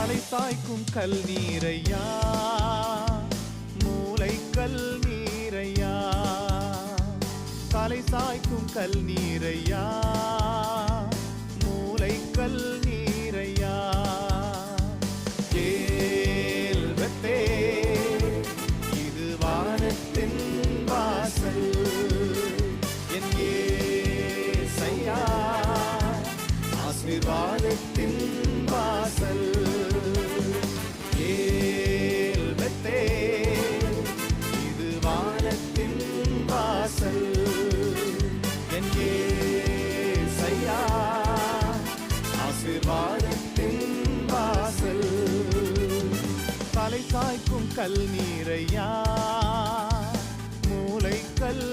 தலை சாய்க்கும் கல் நீரையா, மூளை கல் நீரையா, தலை சாய்க்கும் கல் நீரையா, மூளை கல் நீரையா. கேள் பெத்தேல், இது வானத்தின் வாசல், என் ஏசையா ஆசீர்வாதத்தின் வாசல். கேள் பெத்தேல், இது வானத்தின் வாசல், என் ஏசையா ஆசீர்வாதத்தின் வாசல். தலை சாய்க்கும் கல் நீரையா, மூளை கல்